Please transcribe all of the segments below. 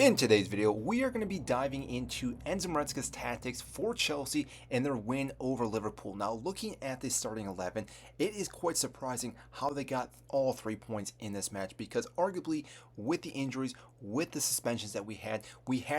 In today's video, we are going to be diving into Enzo Maresca's tactics for Chelsea and their win over Liverpool. Now, looking at the starting 11, it is quite surprising how they got all 3 points in this match because arguably with the injuries, with the suspensions that we had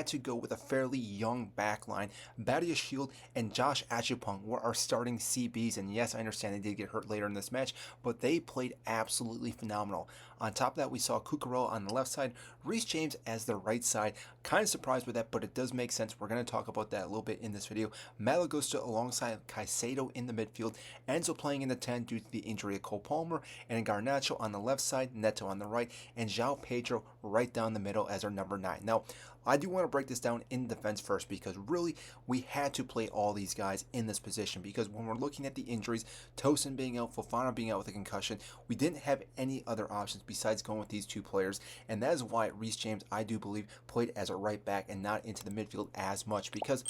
to go with a fairly young backline. Badia Shield and Josh Achupong were our starting CBs, and yes, I understand they did get hurt later in this match, but they played absolutely phenomenal. On top of that, we saw Cucurella on the left side, Reece James as the right side. Kind of surprised with that, but it does make sense. We're going to talk about that a little bit in this video. Malagusta alongside Caicedo in the midfield, Enzo playing in the 10 due to the injury of Cole Palmer, and Garnacho on the left side, Neto on the right, and João Pedro right down the middle as our number 9. Now, I do want to break this down in defense first because really we had to play all these guys in this position because when we're looking at the injuries, Tosin being out, Fofana being out with a concussion, we didn't have any other options besides going with these two players, and that is why Reece James, I do believe, played as a right back and not into the midfield as much because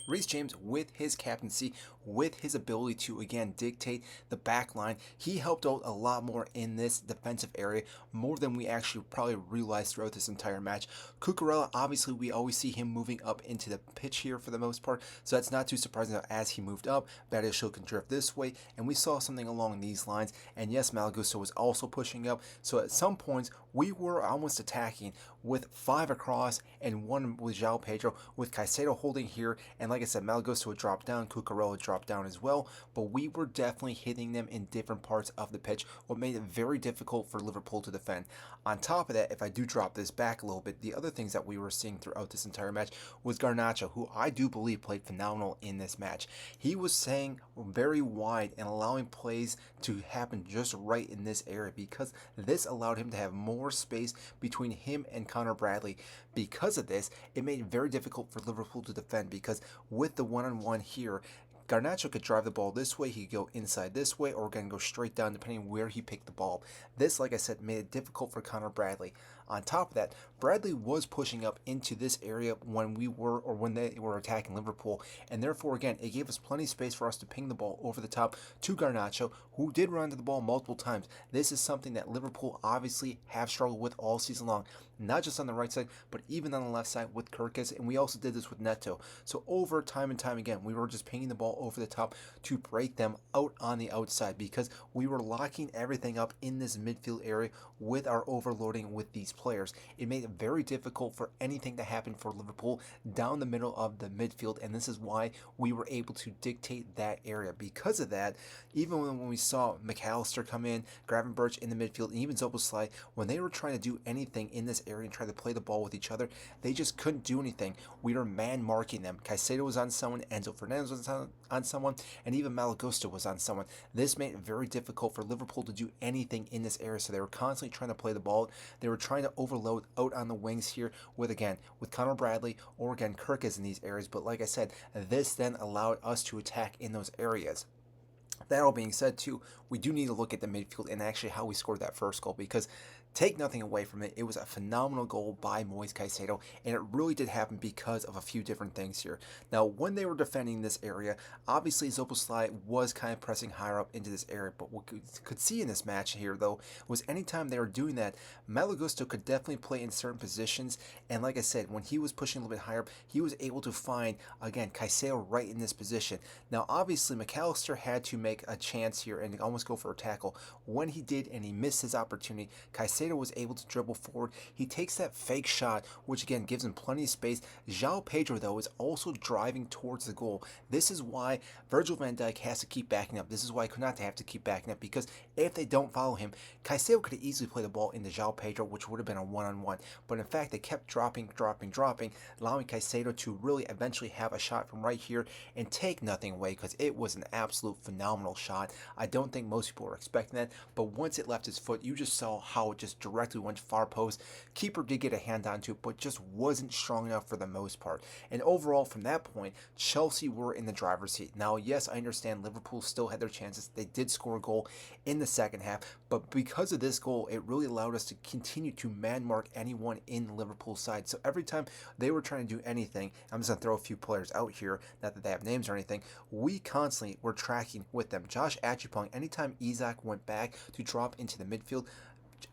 Reece James, with his captaincy, with his ability to, again, dictate the back line, he helped out a lot more in this defensive area, more than we actually probably realized throughout this entire match. Cucurella, obviously, we always see him moving up into the pitch here for the most part, so that's not too surprising that as he moved up, Badiashile can drift this way, and we saw something along these lines, and yes, Malagusta was also pushing up, so at some points, we were almost attacking with 5 across and 1 with João Pedro, with Caicedo holding here, and like I said, Malagusta would drop down, Cucurella would drop down as well, but we were definitely hitting them in different parts of the pitch, what made it very difficult for Liverpool to defend. On top of that, if I do drop this back a little bit, the other things that we were seeing throughout this entire match was Garnacho, who I do believe played phenomenal in this match. He was staying very wide and allowing plays to happen just right in this area because this allowed him to have more space between him and Connor Bradley. Because of this, it made it very difficult for Liverpool to defend because with the one-on-one here, Garnacho could drive the ball this way, he could go inside this way, or again go straight down depending where he picked the ball. This, like I said, made it difficult for Connor Bradley. On top of that, Bradley was pushing up into this area when they were attacking Liverpool, and therefore again it gave us plenty of space for us to ping the ball over the top to Garnacho, who did run to the ball multiple times. This is something that Liverpool obviously have struggled with all season long, not just on the right side, but even on the left side with Kirkes, and we also did this with Neto. So over time and time again, we were just pinging the ball over the top to break them out on the outside because we were locking everything up in this midfield area with our overloading with these players. It made it very difficult for anything to happen for Liverpool down the middle of the midfield, and this is why we were able to dictate that area. Because of that, even when we saw McAllister come in, Gravenberch in the midfield, and even Zoboslai, when they were trying to do anything in this area and try to play the ball with each other, they just couldn't do anything. We were man marking them. Caicedo was on someone, Enzo Fernandez was on someone, and even Malagusta was on someone. This made it very difficult for Liverpool to do anything in this area, so they were constantly trying to play the ball. They were trying to overload out on the wings here with Connor Bradley or again Kirkes in these areas, but like I said, this then allowed us to attack in those areas. That all being said, too, we do need to look at the midfield and actually how we scored that first goal because take nothing away from it, it was a phenomenal goal by Moise Caicedo, and it really did happen because of a few different things here. Now, when they were defending this area, obviously Zoboslai was kind of pressing higher up into this area, but what we could see in this match here, though, was anytime they were doing that, Malagusta could definitely play in certain positions, and like I said, when he was pushing a little bit higher up, he was able to find, again, Caicedo right in this position. Now, obviously, McAllister had to make a chance here and almost go for a tackle. When he did and he missed his opportunity, Caicedo was able to dribble forward. He takes that fake shot, which again gives him plenty of space. João Pedro, though, is also driving towards the goal. This is why Virgil van Dijk has to keep backing up. This is why Konate have to keep backing up because if they don't follow him, Caicedo could have easily played the ball into João Pedro, which would have been a one-on-one. But in fact, they kept dropping, allowing Caicedo to really eventually have a shot from right here and take nothing away because it was an absolute phenomenal shot. I don't think most people were expecting that, but once it left his foot, you just saw how it just directly went far post. Keeper did get a hand onto it, but just wasn't strong enough for the most part. And overall, from that point, Chelsea were in the driver's seat. Now, yes, I understand Liverpool still had their chances. They did score a goal in the second half, but because of this goal, it really allowed us to continue to man mark anyone in Liverpool's side. So every time they were trying to do anything, I'm just going to throw a few players out here, not that they have names or anything, we constantly were tracking with them. Josh Achupong, anytime Isak went back to drop into the midfield,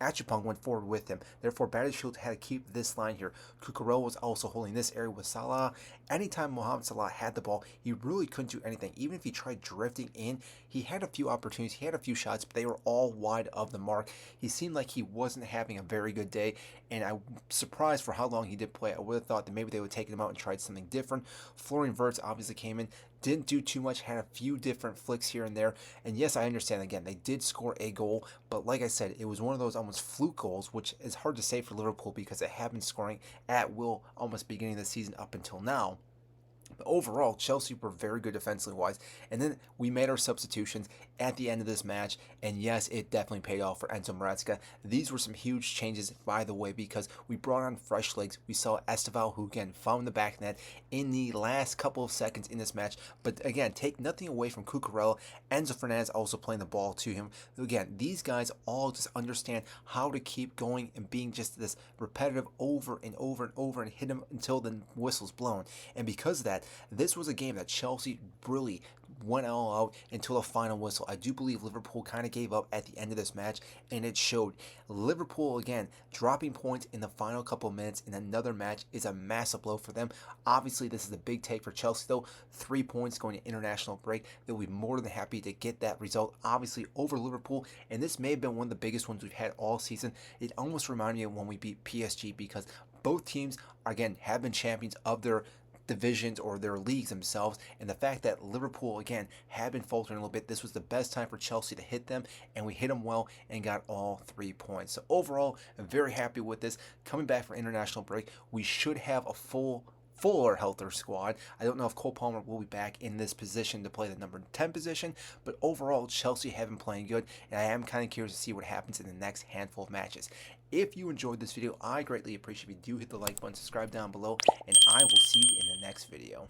Achupong went forward with him. Therefore, Battlefield had to keep this line here. Cucurella was also holding this area with Salah. Anytime Mohamed Salah had the ball, he really couldn't do anything. Even if he tried drifting in, he had a few opportunities, he had a few shots, but they were all wide of the mark. He seemed like he wasn't having a very good day, and I'm surprised for how long he did play. I would have thought that maybe they would take him out and tried something different. Florian Wirtz obviously came in, didn't do too much, had a few different flicks here and there. And yes, I understand, again, they did score a goal, but like I said, it was one of those almost fluke goals, which is hard to say for Liverpool because they have been scoring at will almost beginning of the season up until now. But overall, Chelsea were very good defensively wise. And then we made our substitutions at the end of this match. And yes, it definitely paid off for Enzo Maresca. These were some huge changes, by the way, because we brought on fresh legs. We saw Esteval, who again found the back net in the last couple of seconds in this match. But again, take nothing away from Cucurella. Enzo Fernandez also playing the ball to him. Again, these guys all just understand how to keep going and being just this repetitive over and over and over and hit him until the whistle's blown. And because of that, this was a game that Chelsea really went all out until the final whistle. I do believe Liverpool kind of gave up at the end of this match, and it showed. Liverpool, again, dropping points in the final couple of minutes in another match is a massive blow for them. Obviously, this is a big take for Chelsea, though. 3 points going to international break. They'll be more than happy to get that result, obviously, over Liverpool, and this may have been one of the biggest ones we've had all season. It almost reminded me of when we beat PSG because both teams, again, have been champions of their divisions or their leagues themselves, and the fact that Liverpool again had been faltering a little bit, this was the best time for Chelsea to hit them, and we hit them well and got all 3 points. So overall, I'm very happy with this. Coming back for international break, we should have a fuller, healthier squad. I don't know if Cole Palmer will be back in this position to play the number 10 position, but overall, Chelsea have been playing good, and I am kind of curious to see what happens in the next handful of matches. If you enjoyed this video, I greatly appreciate if you do hit the like button, subscribe down below, and I will see you in the next video.